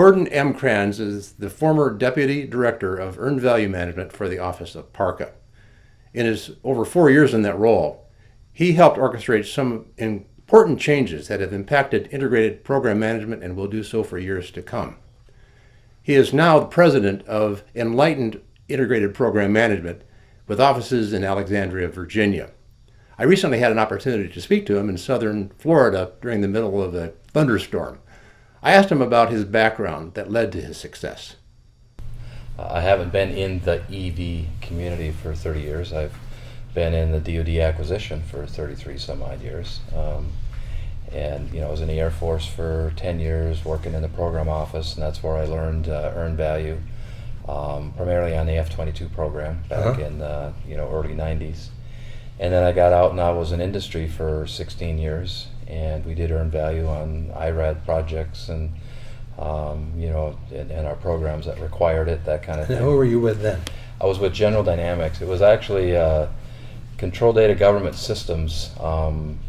Gordon M. Kranz is the former Deputy Director of Earned Value Management for the Office of PARCA. In his over 4 years in that role, he helped orchestrate some important changes that have impacted integrated program management and will do so for years to come. He is now the president of Enlightened Integrated Program Management with offices in Alexandria, Virginia. I recently had an opportunity to speak to him in southern Florida during the middle of a thunderstorm. I asked him about his background that led to his success. I haven't been in the EV community for 30 years. I've been in the DoD acquisition for 33 some odd years. And I was in the Air Force for 10 years working in the program office, and that's where I learned earned value, primarily on the F-22 program back in early 90s. And then I got out and I was in industry for 16 years, and we did earn value on IRAD projects and and our programs that required it, that kind of thing. And who were you with then? I was with General Dynamics. It was actually Control Data Government Systems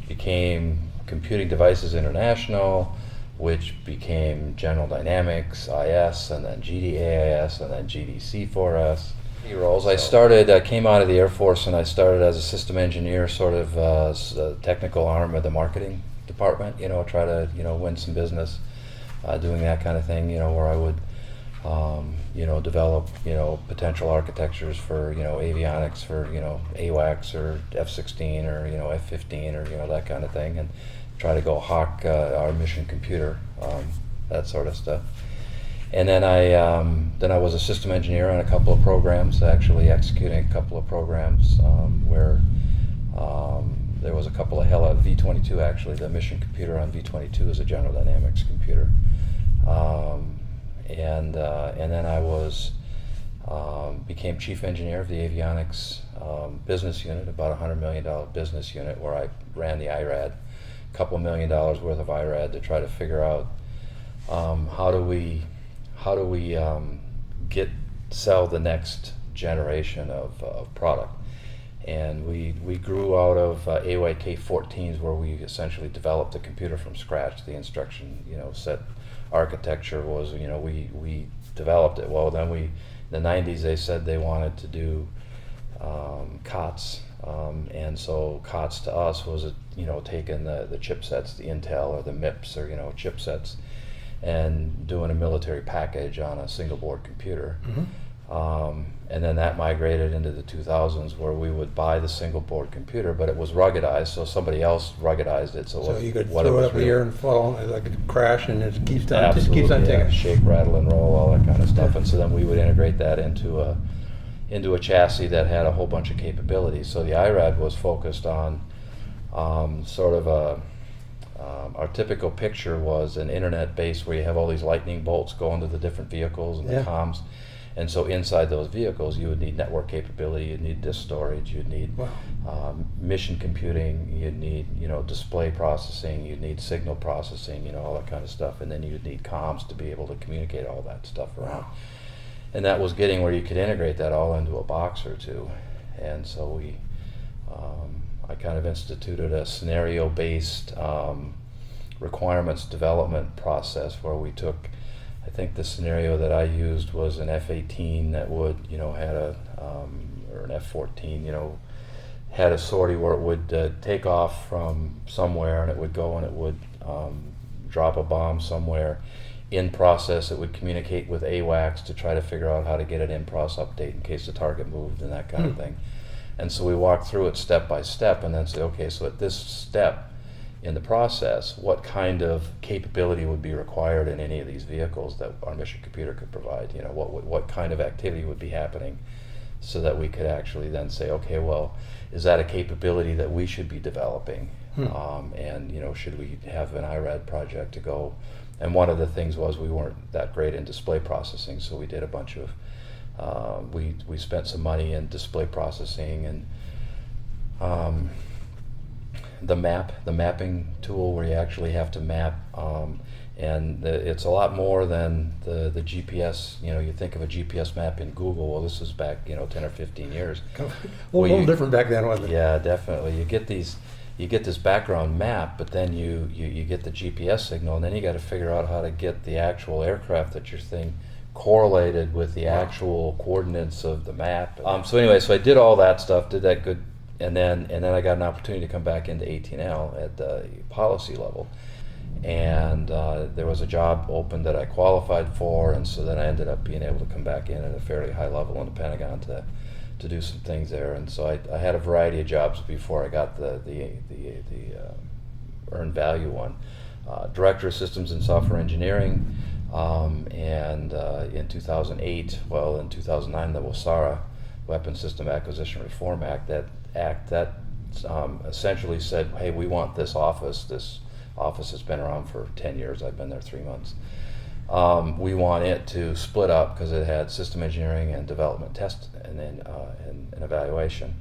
became Computing Devices International, which became General Dynamics IS, and then GDAIS, and then GDC4S. Roles. I came out of the Air Force, and I started as a system engineer, sort of the technical arm of the marketing department. Try to win some business, doing that kind of thing. Where I would develop potential architectures for avionics for AWACS or F-16 or F-15 or that kind of thing, and try to go hawk our mission computer, that sort of stuff. And then I was a system engineer on a couple of programs, actually executing a couple of programs where there was a couple of V-22 actually. The mission computer on V-22 is a General Dynamics computer. And then I became chief engineer of the avionics business unit, about $100 million business unit, where I ran the IRAD, a couple $1 million worth of IRAD, to try to figure out how do we sell the next generation of product. And we grew out of AYK-14s, where we essentially developed the computer from scratch. The instruction set architecture was, we developed it. Well, then in the 90s they said they wanted to do COTS, and so COTS to us was taking the chipsets, the Intel or the MIPS or chipsets, and doing a military package on a single board computer. Mm-hmm. And then that migrated into the 2000s, where we would buy the single board computer, but it was ruggedized, so somebody else ruggedized it. So you could throw it up here and fall, like it crash, and it keeps on ticking. ticking. Shake, rattle, and roll, all that kind of stuff. And so then we would integrate that into a chassis that had a whole bunch of capabilities. So the IRAD was focused on our typical picture was an internet base where you have all these lightning bolts going to the different vehicles and the comms. And so inside those vehicles, you would need network capability, you'd need disk storage, you'd need mission computing, you'd need display processing, you'd need signal processing, all that kind of stuff, and then you'd need comms to be able to communicate all that stuff around. And that was getting where you could integrate that all into a box or two. And so I kind of instituted a scenario-based requirements development process, where we took, I think the scenario that I used was an F-18 that would, had or an F-14, had a sortie where it would take off from somewhere, and it would go and it would drop a bomb somewhere. In process, it would communicate with AWACS to try to figure out how to get an in-process update in case the target moved and that kind of thing. And so we walked through it step by step, and then say, okay, so at this step in the process, what kind of capability would be required in any of these vehicles that our mission computer could provide? What kind of activity would be happening, so that we could actually then say, okay, well, is that a capability that we should be developing? And should we have an IRAD project to go? And one of the things was we weren't that great in display processing, so we did a bunch of we spent some money in display processing and the mapping tool, where you actually have to map, and it's a lot more than the GPS. You think of a GPS map in Google. Well, this is back 10 or 15 years. A little different back then, wasn't it? Yeah, definitely. You get you get this background map, but then you get the GPS signal, and then you got to figure out how to get the actual aircraft that you're seeing correlated with the actual coordinates of the map. So anyway, so I did all that stuff, did that good, and then I got an opportunity to come back into 18L at the policy level, and there was a job open that I qualified for, and so then I ended up being able to come back in at a fairly high level in the Pentagon to do some things there. And so I had a variety of jobs before I got the earned value one. Director of Systems and Software Engineering, and in 2008, well, in 2009, the WSARA, Weapons System Acquisition Reform Act, that essentially said, hey, we want this office. This office has been around for 10 years. I've been there 3 months. We want it to split up because it had system engineering and development test and then and evaluation.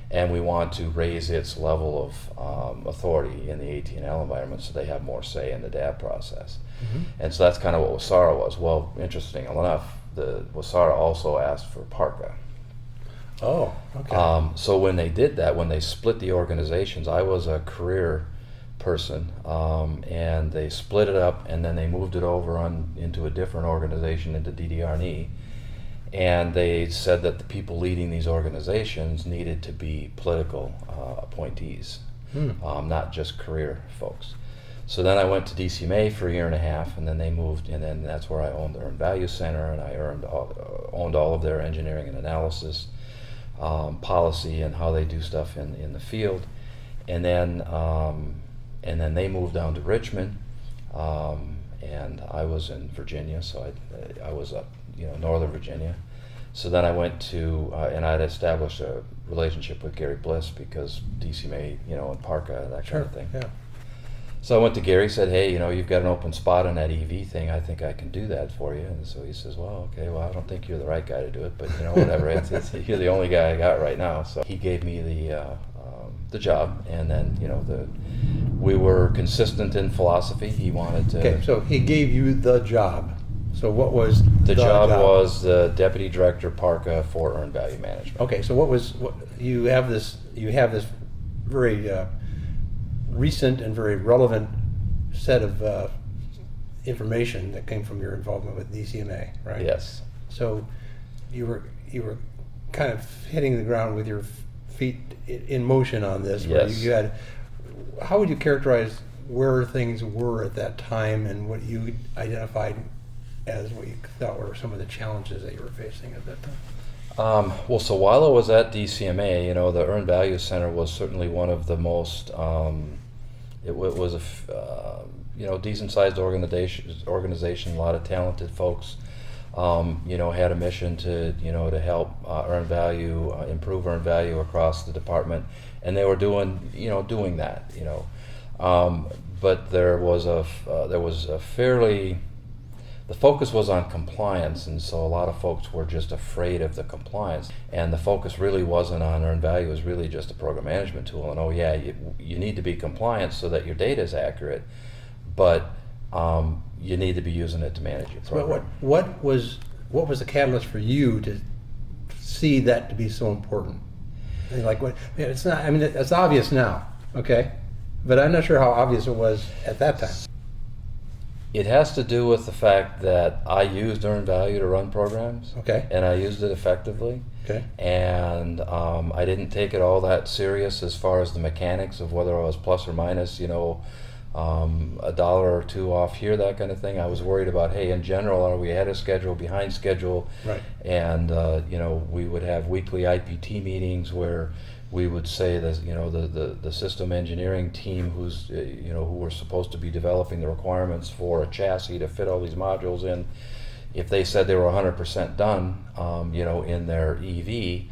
And we want to raise its level of authority in the AT&L environment so they have more say in the DAB process. Mm-hmm. And so that's kind of what WSARA was. Well, interesting enough, the WSARA also asked for PARCA. Oh, okay. So when they did that, when they split the organizations, I was a career person, and they split it up, and then they moved it over into a different organization, into DDR&E. And they said that the people leading these organizations needed to be political appointees, not just career folks. So then I went to DCMA for a year and a half, and then they moved, and then that's where I owned the Earned Value Center, and I owned all of their engineering and analysis, policy, and how they do stuff in the field. And then they moved down to Richmond, and I was in Virginia, so I was up, Northern Virginia. So then I went to, and I'd established a relationship with Gary Bliss because DCMA, and PARCA, that kind of thing. Yeah. So I went to Gary, said, hey, you've got an open spot on that EV thing. I think I can do that for you. And so he says, well, okay, well, I don't think you're the right guy to do it, but whatever. You're the only guy I got right now. So he gave me the job, and then we were consistent in philosophy. He wanted to. Okay, so he gave you the job. So what was the job? Was the deputy director PARCA for Earned Value Management. Okay, so what you have this very recent and very relevant set of information that came from your involvement with DCMA, right? Yes. So you were kind of hitting the ground with your feet in motion on this. Yes. How would you characterize where things were at that time and what you identified as what you thought were some of the challenges that you were facing at that time? Well, so while I was at DCMA, the Earned Value Center was certainly one of the most. It was a decent-sized organization, a lot of talented folks. Had a mission to help earn value, improve earned value across the department, and they were doing that. But there was a fairly. The focus was on compliance, and so a lot of folks were just afraid of the compliance. And the focus really wasn't on earned value; it was really just a program management tool. And you need to be compliant so that your data is accurate, but you need to be using it to manage your program. What was the catalyst for you to see that to be so important? It's not. I mean, it's obvious now, okay, but I'm not sure how obvious it was at that time. It has to do with the fact that I used earned value to run programs, okay, and I used it effectively, okay, and I didn't take it all that serious as far as the mechanics of whether I was plus or minus, $1 or $2 off here, that kind of thing. I was worried about, hey, in general, are we ahead of schedule, behind schedule? Right. And we would have weekly IPT meetings where we would say that the system engineering team who were supposed to be developing the requirements for a chassis to fit all these modules in, if they said they were 100% done, in their EV,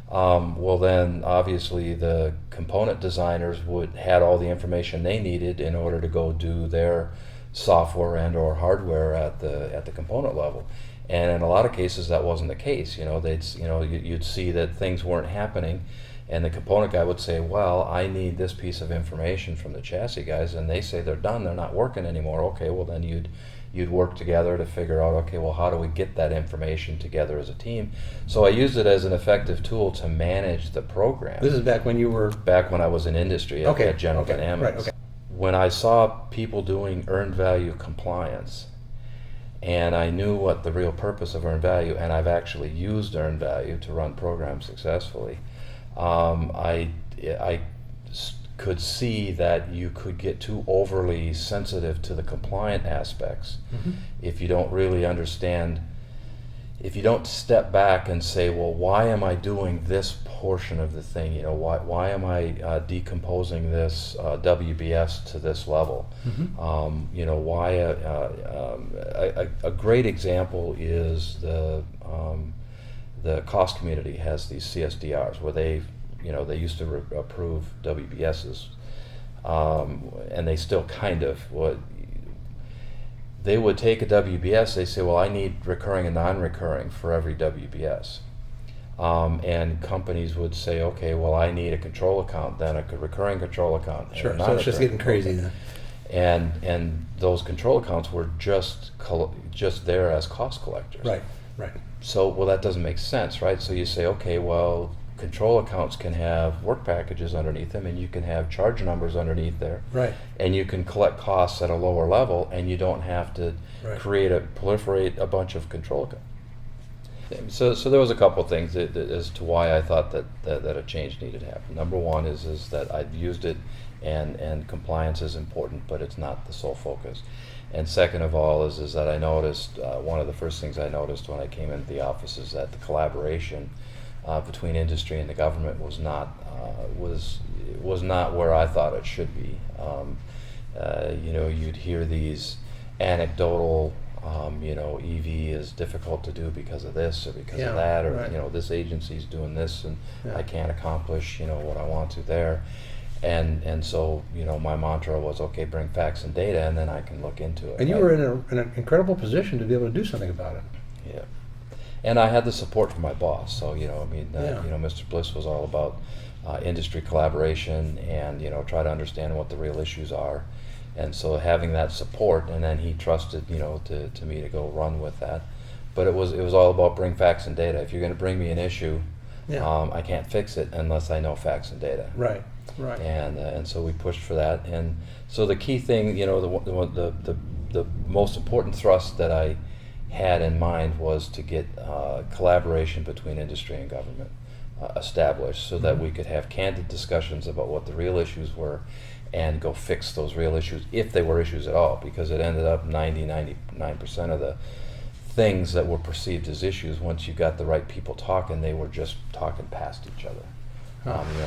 well then obviously the component designers had all the information they needed in order to go do their software and or hardware at the component level. And in a lot of cases that wasn't the case. You'd see that things weren't happening, and the component guy would say, well, I need this piece of information from the chassis guys, and they say they're done, they're not working anymore. Okay, well then you'd you'd work together to figure out, okay, well, how do we get that information together as a team? So I used it as an effective tool to manage the program. This is back when you were... Back when I was in industry at General Dynamics. Right, okay. When I saw people doing earned value compliance, and I knew what the real purpose of earned value, and I've actually used earned value to run programs successfully, I could see that you could get too overly sensitive to the compliant aspects if you don't really understand, if you don't step back and say, well, why am I doing this portion of the thing? You know, why am I decomposing this WBS to this level? You know, why a great example is the cost community has these CSDRs where they used to approve WBSs, and they still kind of they would take a WBS, they say, well, I need recurring and non-recurring for every WBS. And companies would say, okay, well, I need a control account, then a recurring control account. And Sure, so it's just getting crazy then. And those control accounts were just there as cost collectors. Right. So, well, that doesn't make sense, right? So you say, okay, well, control accounts can have work packages underneath them, and you can have charge numbers underneath there. Right. And you can collect costs at a lower level, and you don't have to proliferate a bunch of control accounts. So there was a couple of things as to why I thought that a change needed to happen. Number one is that I've used it, and compliance is important, but it's not the sole focus. And second of all is that I noticed, one of the first things I noticed when I came into the office is that the collaboration between industry and the government was not where I thought it should be. You know, you'd hear these anecdotal, EV is difficult to do because of this or because of that, or this agency's doing this and I can't accomplish what I want to there. And so my mantra was, okay, bring facts and data, and then I can look into it. And you were in an incredible position to be able to do something about it. Yeah. And I had the support from my boss. So, Mr. Bliss was all about industry collaboration and, try to understand what the real issues are. And so having that support, and then he trusted, to me to go run with that. But it was all about bring facts and data. If you're going to bring me an issue, I can't fix it unless I know facts and data. Right. And so we pushed for that. And so the key thing, the most important thrust that I had in mind was to get collaboration between industry and government established so that we could have candid discussions about what the real issues were and go fix those real issues, if they were issues at all, because it ended up 99% of the things that were perceived as issues, once you got the right people talking, they were just talking past each other.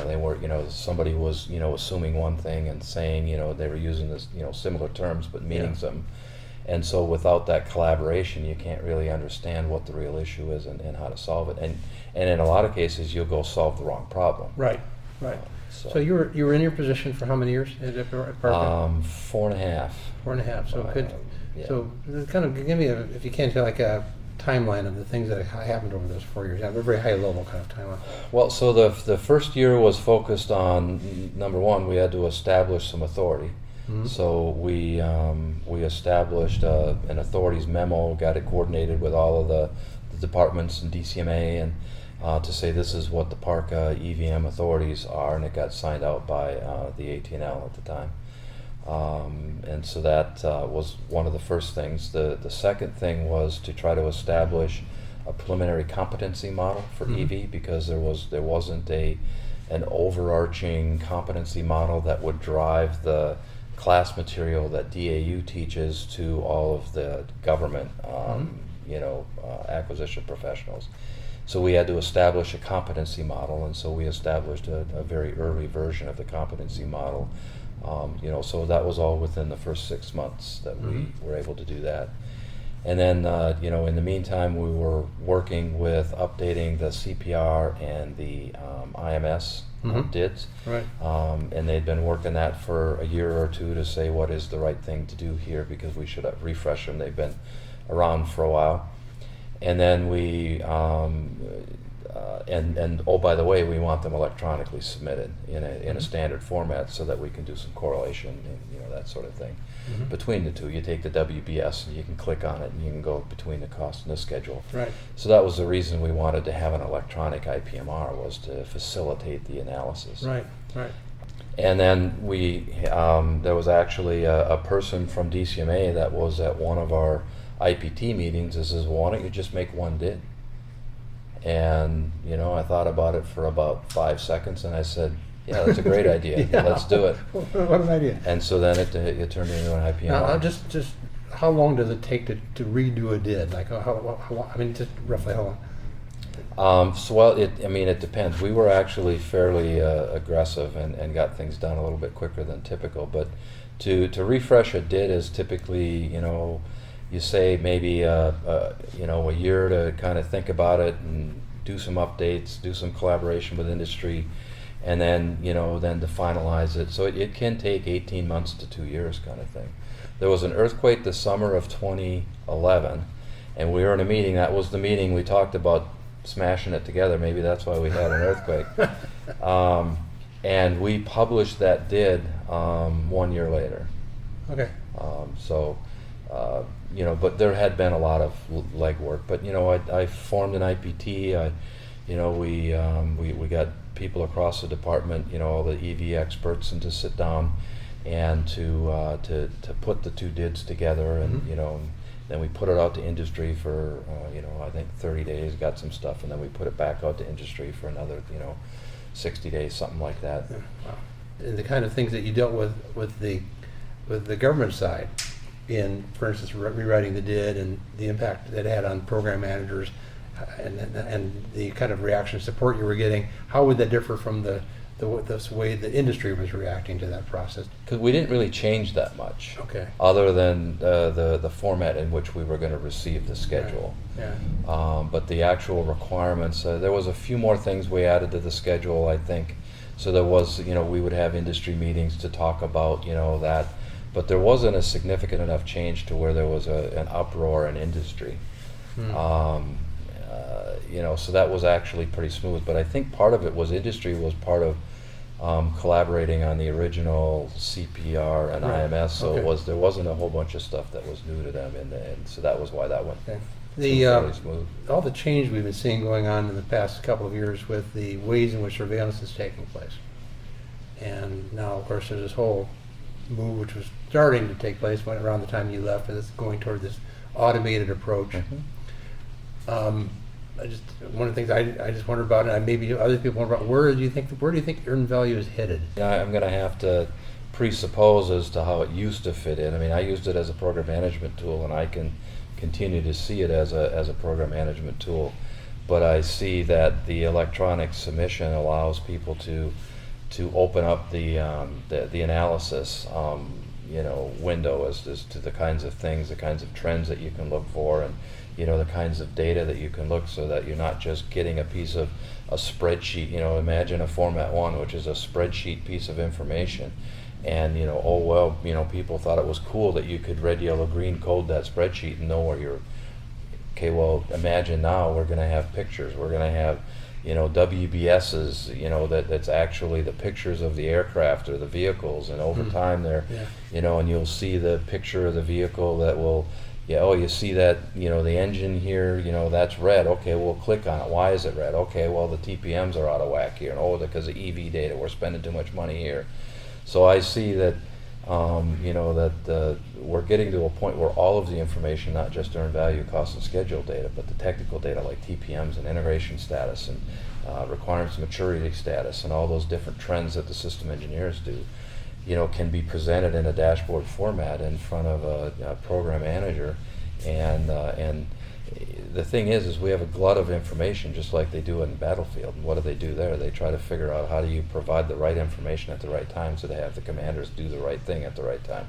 They were, somebody was, assuming one thing and saying, they were using this, similar terms but meaning something. And so without that collaboration, you can't really understand what the real issue is and how to solve it. And in a lot of cases, you'll go solve the wrong problem. Right. So you were in your position for how many years at PARCA? 4.5. 4.5. So kind of give me, if you can, like a timeline of the things that happened over those 4 years. A very high level kind of timeline. Well, so the first year was focused on, number one, we had to establish some authority. So we established an authorities memo, got it coordinated with all of the departments and DCMA, and to say this is what the PARCA EVM authorities are, and it got signed out by the AT&L at the time. And so that was one of the first things. The second thing was to try to establish a preliminary competency model for EV, because there wasn't an overarching competency model that would drive the class material that DAU teaches to all of the government, acquisition professionals. So we had to establish a competency model, and so we established a very early version of the competency model. So that was all within the first 6 months that we were able to do that. And then, in the meantime, we were working with updating the CPR and the IMS DIDs. Right. And they'd been working that for a year or two to say what is the right thing to do here, because we should refresh them. They've been around for a while. And then we and oh, by the way, we want them electronically submitted in a standard format so that we can do some correlation and that sort of thing between the two. You take the WBS and you can click on it and you can go between the cost and the schedule. Right. So that was the reason we wanted to have an electronic IPMR, was to facilitate the analysis. Right. Right. And then there was actually a person from DCMA that was at one of our IPT meetings and says, well, why don't you just make one DID? And I thought about it for about 5 seconds, and I said, yeah, that's a great idea. Yeah. Let's do it. What an idea. And so then it turned into an IPMR. Now, just how long does it take to redo a DID? Like how long? I mean, just roughly how long? It depends. We were actually fairly aggressive and got things done a little bit quicker than typical. But to refresh a DID is typically, you say maybe a year to kind of think about it and do some updates, do some collaboration with industry, and then to finalize it. So it can take 18 months to 2 years kind of thing. There was an earthquake the summer of 2011, and we were in a meeting. That was the meeting we talked about smashing it together. Maybe that's why we had an earthquake. And we published that DID 1 year later. Okay. But there had been a lot of legwork. But I formed an IPT. We got people across the department, all the EV experts, and to sit down and to put the two DIDs together, and then we put it out to industry for I think 30 days, got some stuff, and then we put it back out to industry for another 60 days, something like that. Yeah. Wow. And the kind of things that you dealt with the government side, in, for instance, rewriting the DID and the impact that it had on program managers, and the kind of reaction support you were getting, how would that differ from the way the industry was reacting to that process? Because we didn't really change that much. Okay. Other than the format in which we were going to receive the schedule. Right. Yeah. But the actual requirements, there was a few more things we added to the schedule, I think. So there was, we would have industry meetings to talk about, that. But there wasn't a significant enough change to where there was an uproar in industry. So that was actually pretty smooth. But I think part of it was industry was part of collaborating on the original CPR and Right. IMS. So Okay. there wasn't a whole bunch of stuff that was new to them, and so that was why that went Okay. fairly smooth. All the change we've been seeing going on in the past couple of years with the ways in which surveillance is taking place, and now of course there's this whole move which was starting to take place around the time you left, and it's going toward this automated approach. One of the things I just wonder about, and maybe other people wonder about, where do you think earned value is headed? I'm going to have to presuppose as to how it used to fit in. I mean, I used it as a program management tool, and I can continue to see it as a program management tool. But I see that the electronic submission allows people to open up the analysis window as to the kinds of things, the kinds of trends that you can look for, and the kinds of data that you can look, so that you're not just getting a piece of a spreadsheet. Imagine a Format 1, which is a spreadsheet piece of information, and people thought it was cool that you could red, yellow, green code that spreadsheet and know where you're. Okay, well, imagine now we're going to have pictures. We're going to have WBSs, that's actually the pictures of the aircraft or the vehicles, and over time they're, and you'll see the picture of the vehicle that will, you see that, the engine here, that's red. Okay, we'll click on it. Why is it red? Okay, well, the TPMs are out of whack here, and because of EV data, we're spending too much money here. So I see that, we're getting to a point where all of the information, not just earned value, cost, and schedule data, but the technical data like TPMs and integration status and requirements maturity status and all those different trends that the system engineers do, can be presented in a dashboard format in front of a program manager. And the thing is we have a glut of information, just like they do in Battlefield. And what do they do there? They try to figure out how do you provide the right information at the right time, so they have the commanders do the right thing at the right time.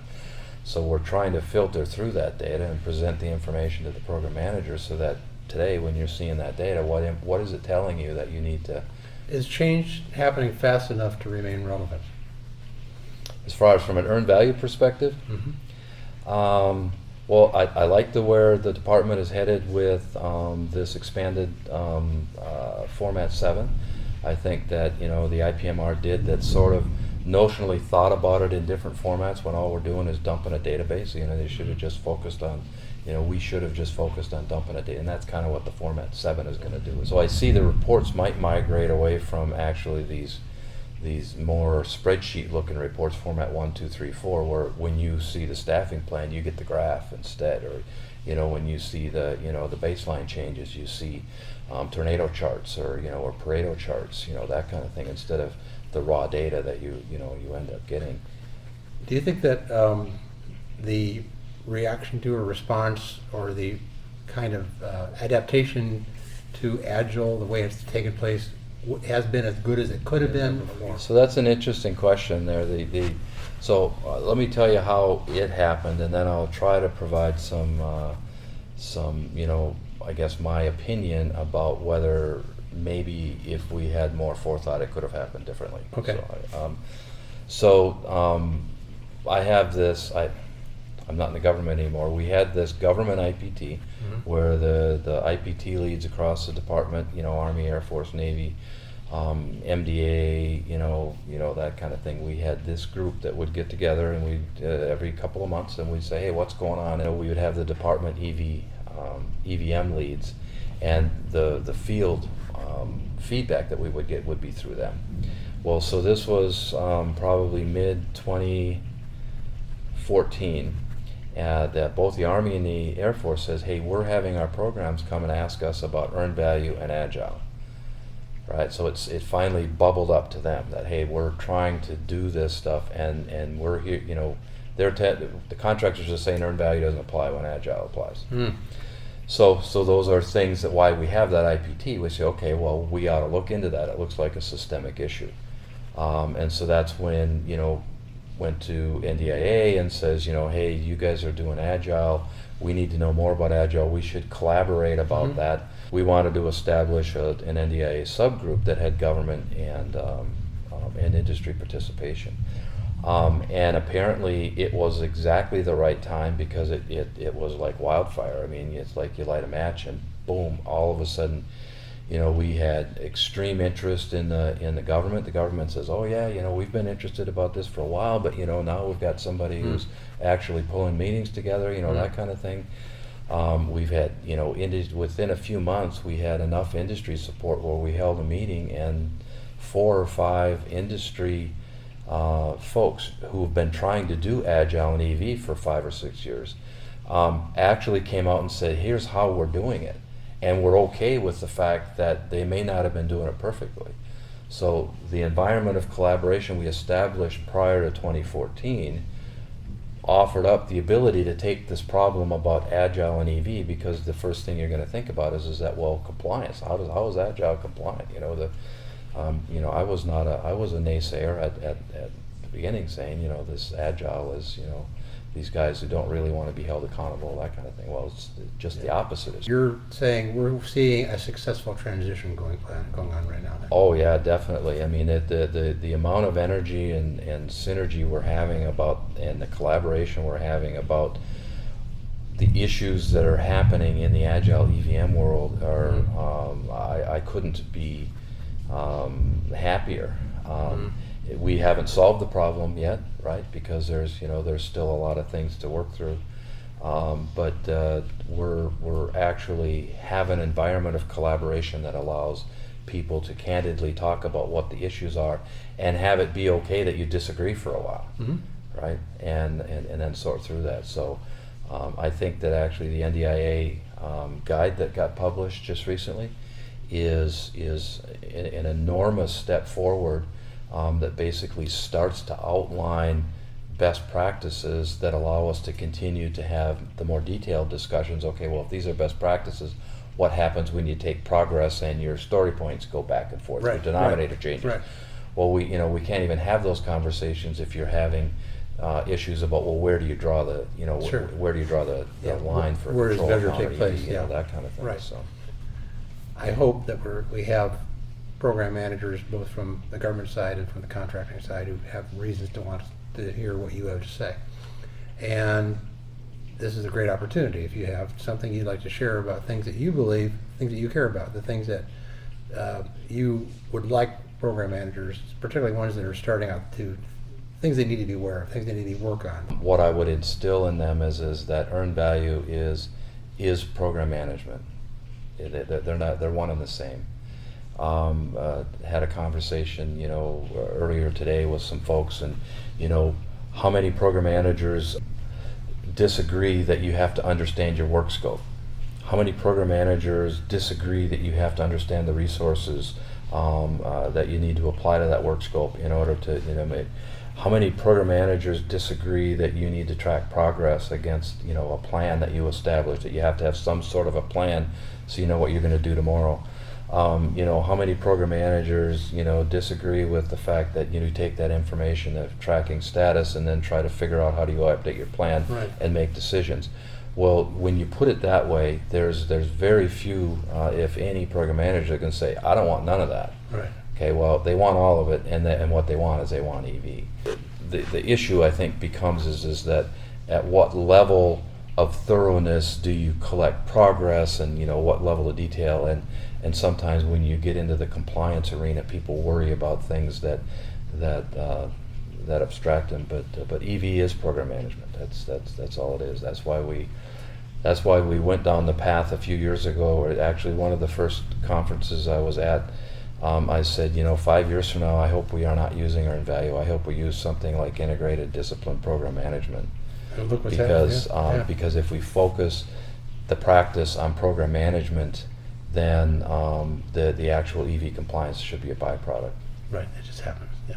So we're trying to filter through that data and present the information to the program manager, so that today, when you're seeing that data, what is it telling you that you need to? Is change happening fast enough to remain relevant? As far as from an earned value perspective, Well, I like where the department is headed with this expanded Format 7. I think that, the IPMR did that sort of notionally thought about it in different formats when all we're doing is dumping a database. They should have just focused on, we should have just focused on dumping a data, and that's kind of what the Format 7 is going to do. So I see the reports might migrate away from actually these more spreadsheet looking reports, Format 1, 2, 3, 4, where when you see the staffing plan, you get the graph instead, or when you see the the baseline changes, you see tornado charts or or Pareto charts, that kind of thing, instead of the raw data that you end up getting. Do you think that the reaction to a response, or the kind of adaptation to Agile, the way it's taken place, has been as good as it could have been before? So that's an interesting question there. So let me tell you how it happened, and then I'll try to provide some I guess my opinion about whether maybe if we had more forethought it could have happened differently. Okay. So I have this. I'm not in the government anymore. We had this government IPT, where the IPT leads across the department, Army, Air Force, Navy, MDA, that kind of thing. We had this group that would get together, and we every couple of months, and we'd say, hey, what's going on? And we would have the department EVM leads, and the field feedback that we would get would be through them. Well, so this was probably mid-2014. That both the Army and the Air Force says, hey, we're having our programs come and ask us about earned value and Agile. Right, so it finally bubbled up to them that, hey, we're trying to do this stuff, and we're here. The contractors are saying earned value doesn't apply when Agile applies. So those are things that why we have that IPT. We say, okay, well, we ought to look into that. It looks like a systemic issue, and so that's when went to NDIA and says, hey, you guys are doing Agile. We need to know more about Agile. We should collaborate about that. We wanted to establish an NDIA subgroup that had government and industry participation. And apparently it was exactly the right time, because it was like wildfire. I mean, it's like you light a match and boom, all of a sudden, we had extreme interest in the government. The government says, oh yeah, we've been interested about this for a while, but now we've got somebody who's actually pulling meetings together, that kind of thing. We've had, within a few months, we had enough industry support where we held a meeting, and 4 or 5 industry folks who've been trying to do Agile and EV for 5 or 6 years actually came out and said, here's how we're doing it. And we're okay with the fact that they may not have been doing it perfectly. So the environment of collaboration we established prior to 2014 offered up the ability to take this problem about Agile and EV, because the first thing you're going to think about is that, well, compliance. How is Agile compliant? I was a naysayer at the beginning, saying, this Agile is, these guys who don't really want to be held accountable, that kind of thing. Well, it's just the opposite. You're saying we're seeing a successful transition going on right now then? Oh yeah, definitely. I mean, the amount of energy and synergy we're having about, and the collaboration we're having about the issues that are happening in the Agile EVM world are, I couldn't be happier. We haven't solved the problem yet, right? Because there's still a lot of things to work through. But we're actually have an environment of collaboration that allows people to candidly talk about what the issues are, and have it be okay that you disagree for a while, right? And then sort through that. So I think that actually the NDIA guide that got published just recently is an enormous step forward. That basically starts to outline best practices that allow us to continue to have the more detailed discussions. Okay, well, if these are best practices, what happens when you take progress and your story points go back and forth, your denominator changes? Right. Well, we can't even have those conversations if you're having issues about, well, where do you draw the where do you draw the line for where does control, measure take place? that kind of thing. Right. So I hope that we have program managers both from the government side and from the contracting side who have reasons to want to hear what you have to say. And this is a great opportunity. If you have something you'd like to share about things that you believe, things that you care about, the things that you would like program managers, particularly ones that are starting out, to things they need to be aware of, things they need to work on. What I would instill in them is that earned value is program management. They're one and the same. Had a conversation, earlier today with some folks, and how many program managers disagree that you have to understand your work scope? How many program managers disagree that you have to understand the resources that you need to apply to that work scope in order to, how many program managers disagree that you need to track progress against, a plan that you established, that you have to have some sort of a plan so you know what you're going to do tomorrow? How many program managers, disagree with the fact that you take that information of tracking status and then try to figure out how do you update your plan Right. and make decisions? Well, when you put it that way, there's very few, if any, program managers that can say, I don't want none of that. Right. Okay, well, they want all of it, and what they want is they want EV. The issue, I think, becomes is that at what level of thoroughness do you collect progress, and what level of detail, and sometimes when you get into the compliance arena, people worry about things that abstract them. But EV is program management. That's all it is. That's why we went down the path a few years ago. Or actually, one of the first conferences I was at, I said, 5 years from now, I hope we are not using earned value. I hope we use something like integrated discipline program management. And look what's Because happening. Yeah. because if we focus the practice on program management, then the actual EV compliance should be a byproduct. Right, it just happens. Yeah.